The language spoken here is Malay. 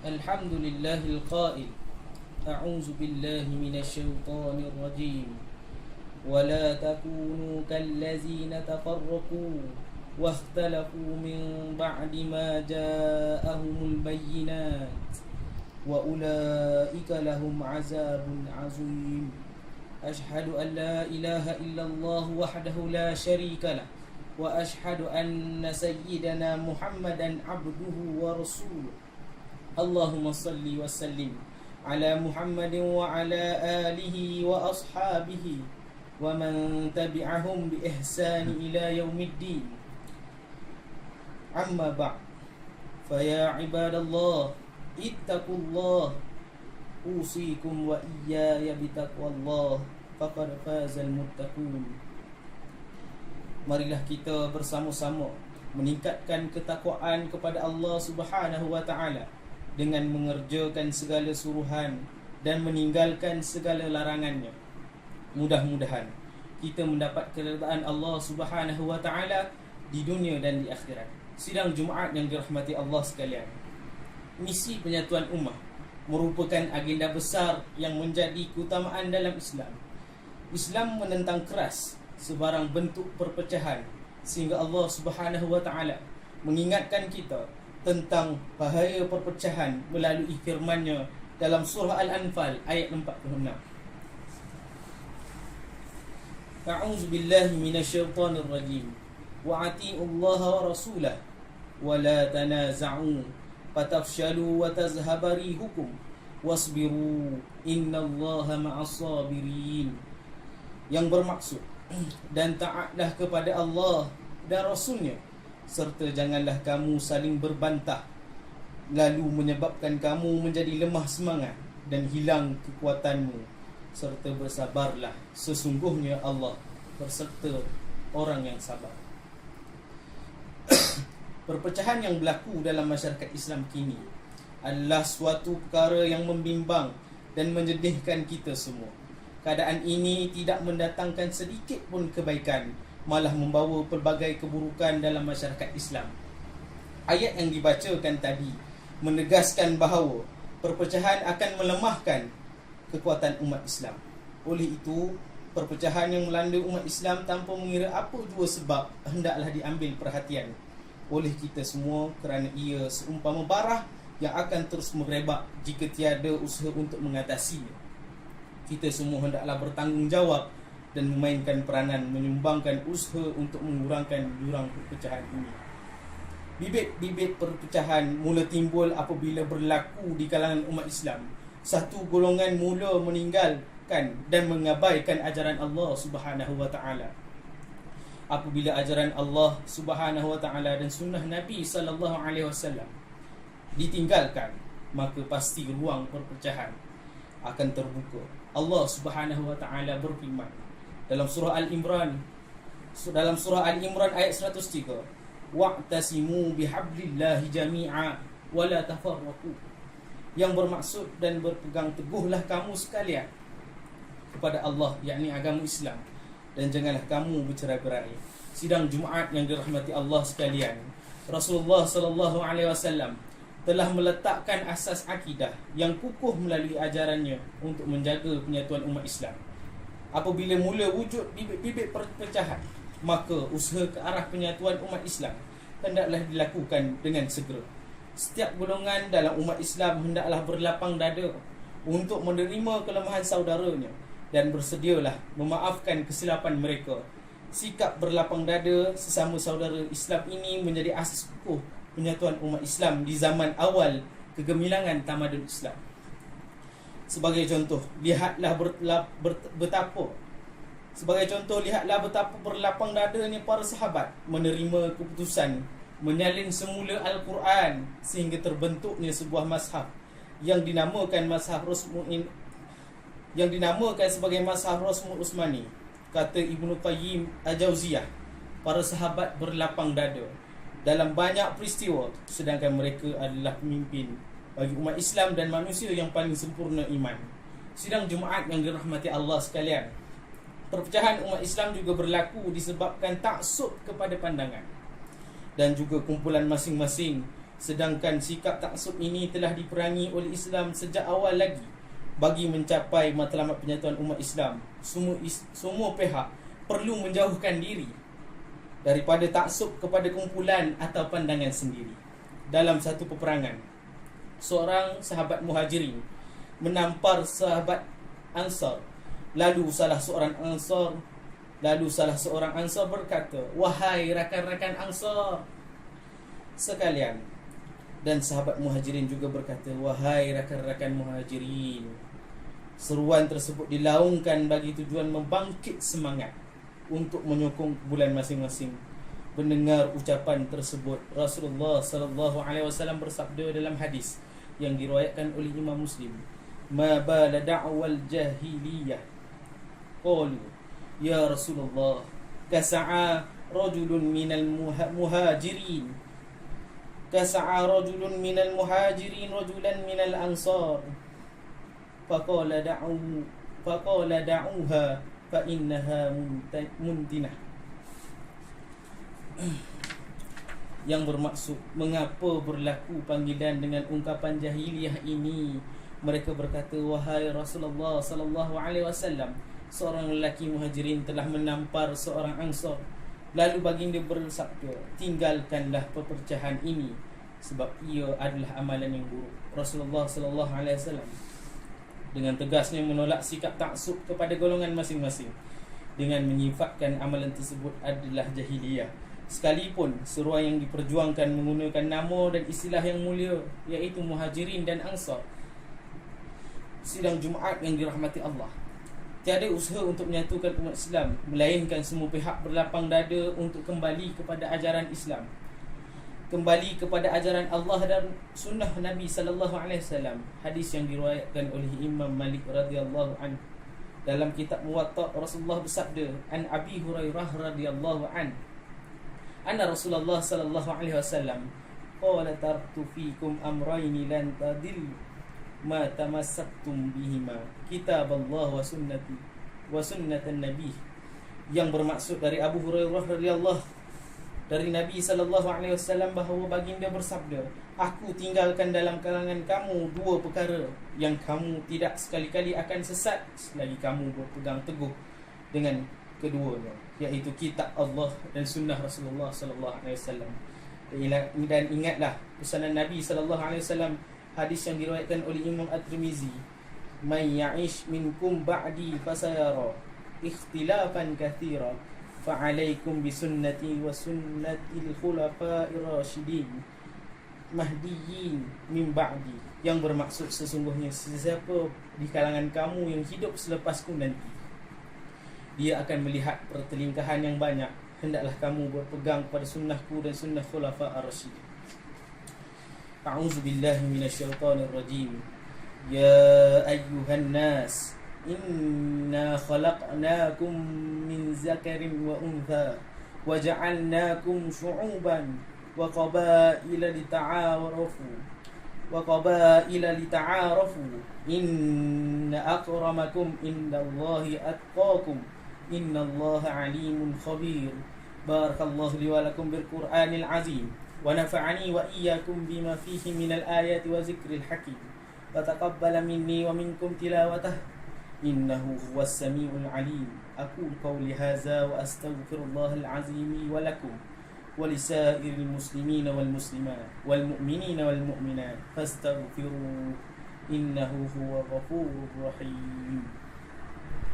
الحمد لله القائل أعوذ بالله من الشيطان الرجيم ولا تكونوا كالذين تفرقوا واختلفوا من بعد ما جاءهم البينات وأولئك لهم عذاب عظيم أشهد أن لا إله إلا الله وحده لا شريك له وأشهد أن سيدنا محمدا عبده ورسوله اللهم صل وسلم على محمد وعلى آله وأصحابه ومن تبعهم بإحسان إلى يوم الدين أما بعد فيا عباد الله اتقوا الله أوصيكم وإياي بتقوى الله فقد فاز المتقون. Marilah kita bersama-sama meningkatkan ketakwaan kepada Allah Subhanahu wa taala dengan mengerjakan segala suruhan dan meninggalkan segala larangannya. Mudah-mudahan kita mendapat keridaan Allah Subhanahu wa taala di dunia dan di akhirat. Sidang Jumaat yang dirahmati Allah sekalian, misi penyatuan ummah merupakan agenda besar yang menjadi keutamaan dalam Islam. Islam menentang keras sebarang bentuk perpecahan, sehingga Allah Subhanahu wa taala mengingatkan kita tentang bahaya perpecahan melalui firman-Nya dalam surah Al-Anfal ayat 46. A'udzu billahi minasyaitonir rajim. Wa atiiullaha wa rasulahu wa la tanaza'u fatafshalu wa tazhaba rihukum wasbiru innallaha ma'as sabirin. Yang bermaksud, dan taatlah kepada Allah dan Rasul-Nya, serta janganlah kamu saling berbantah, lalu menyebabkan kamu menjadi lemah semangat dan hilang kekuatanmu, serta bersabarlah, sesungguhnya Allah berserta orang yang sabar. Perpecahan yang berlaku dalam masyarakat Islam kini adalah suatu perkara yang membimbang dan menyedihkan kita semua. Keadaan ini tidak mendatangkan sedikit pun kebaikan, malah membawa pelbagai keburukan dalam masyarakat Islam. Ayat yang dibacakan tadi menegaskan bahawa perpecahan akan melemahkan kekuatan umat Islam. Oleh itu, perpecahan yang melanda umat Islam tanpa mengira apa jua sebab hendaklah diambil perhatian oleh kita semua, kerana ia seumpama bara yang akan terus merebak jika tiada usaha untuk mengatasinya. Kita semua hendaklah bertanggungjawab dan memainkan peranan menyumbangkan usaha untuk mengurangkan jurang perpecahan ini. Bibit-bibit perpecahan mula timbul apabila berlaku di kalangan umat Islam. Satu golongan mula meninggalkan dan mengabaikan ajaran Allah Subhanahu wa taala. Apabila ajaran Allah Subhanahu wa taala dan sunnah Nabi sallallahu alaihi wasallam ditinggalkan, maka pasti ruang perpecahan akan terbuka. Allah Subhanahu wa taala berfirman dalam surah Al-Imran ayat 103, wa'tasimu bihablillahi jami'a wa la tafarraqu. Yang bermaksud, dan berpegang teguhlah kamu sekalian kepada Allah, yakni agama Islam, dan janganlah kamu bercerai-berai. Sidang Jumaat yang dirahmati Allah sekalian, Rasulullah sallallahu alaihi wasallam telah meletakkan asas akidah yang kukuh melalui ajarannya untuk menjaga penyatuan umat Islam. Apabila mula wujud bibit-bibit perpecahan, maka usaha ke arah penyatuan umat Islam hendaklah dilakukan dengan segera. Setiap golongan dalam umat Islam hendaklah berlapang dada untuk menerima kelemahan saudaranya dan bersedialah memaafkan kesilapan mereka. Sikap berlapang dada sesama saudara Islam ini menjadi asas kukuh penyatuan umat Islam di zaman awal kegemilangan tamadun Islam. Sebagai contoh, lihatlah betapa berlapang dadanya para sahabat menerima keputusan menyalin semula Al-Quran sehingga terbentuknya sebuah mazhab yang dinamakan sebagai mazhab Rasmul Utsmani. Kata Ibnu Qayyim Al-Jauziyah, para sahabat berlapang dada dalam banyak peristiwa, sedangkan mereka adalah pemimpin bagi umat Islam dan manusia yang paling sempurna iman. Sidang Jumaat yang dirahmati Allah sekalian, perpecahan umat Islam juga berlaku disebabkan taksub kepada pandangan dan juga kumpulan masing-masing Sedangkan sikap taksub ini telah diperangi oleh Islam sejak awal lagi. Bagi mencapai matlamat penyatuan umat Islam, semua pihak perlu menjauhkan diri daripada taksub kepada kumpulan atau pandangan sendiri. Dalam satu peperangan, seorang sahabat Muhajirin menampar sahabat Ansar. Lalu salah seorang Ansar berkata, "Wahai rakan-rakan Ansar sekalian." Dan sahabat Muhajirin juga berkata, "Wahai rakan-rakan Muhajirin." Seruan tersebut dilaungkan bagi tujuan membangkit semangat untuk menyokong bulan masing-masing. Mendengar ucapan tersebut, Rasulullah sallallahu alaihi wasallam bersabda dalam hadis yang diriwayatkan oleh Imam Muslim, "Ma bala da'wal jahiliyah." Qalu, "Ya Rasulullah, kasa'a rajulun minal muhajirin rajulan minal ansar. Faqala da'uha fa innaha muntinah." Yang bermaksud, mengapa berlaku panggilan dengan ungkapan jahiliyah ini? Mereka berkata, "Wahai Rasulullah sallallahu alaihi wasallam, seorang lelaki Muhajirin telah menampar seorang Ansar." Lalu baginda bersabda, "Tinggalkanlah perpecahan ini, sebab ia adalah amalan yang buruk." Rasulullah sallallahu alaihi wasallam dengan tegasnya menolak sikap taksub kepada golongan masing-masing dengan menyifatkan amalan tersebut adalah jahiliyah. Sekalipun seruan yang diperjuangkan menggunakan nama dan istilah yang mulia, iaitu Muhajirin dan Ansar. Sidang Jumaat yang dirahmati Allah, tiada usaha untuk menyatukan umat Islam, melainkan semua pihak berlapang dada untuk kembali kepada ajaran Islam, kembali kepada ajaran Allah dan sunnah Nabi sallallahu alaihi wasallam. Hadis yang diriwayatkan oleh Imam Malik radhiyallahu anhu dalam kitab Muwatta, Rasulullah bersabda, "An Abi Hurairah radhiyallahu anhu, anna Rasulullah sallallahu alaihi wasallam qala taraktu fikum amrayni lan tadillu ma tamassaktum bihima, kitaballah wa sunnatan nabi." Yang bermaksud dari Abu Hurairah radhiyallahu dari Nabi sallallahu alaihi wasallam bahawa baginda bersabda, "Aku tinggalkan dalam kalangan kamu dua perkara yang kamu tidak sekali-kali akan sesat selagi kamu berpegang teguh dengan keduanya, iaitu kitab Allah dan sunnah Rasulullah sallallahu alaihi wasallam." Dan ingatlah pesanan Nabi sallallahu alaihi wasallam, hadis yang diriwayatkan oleh Imam At-Tirmizi, "Man ya'ish minkum ba'di fasayara ikhtilafan katsira fa'alaikum bisunnati wa sunnatil khulafa'ir rasyidin mahdiyyin min ba'di." Yang bermaksud, sesungguhnya sesiapa di kalangan kamu yang hidup selepasku nanti, dia akan melihat pertelingkahan yang banyak. Hendaklah kamu berpegang pada sunnahku dan sunnah khulafa'ir rasyidin. A'udzu billahi minasyaitonir rajim. Ya ayyuhan nas, inna khalaqnakum min zakarin wa untha wa ja'alnakum syu'uban wa qabaila lita'arafu inna akramakum indallahi atqakum innallaha alimun khabir. Barakallahu li wa lakum bil Qur'anil azim wa nafa'ani wa iyyakum bima fihi minal ayati wa zikril hakim wa taqabbala minni wa minkum tilawatah innahu huwas samiul alim. Aqulu qawli hadza wa astaghfirullahal azim li wa lakum wa lisairil muslimina wal muslimat wal mu'minina wal mu'minat fastaghfiruhu innahu huwal ghafurur rahim.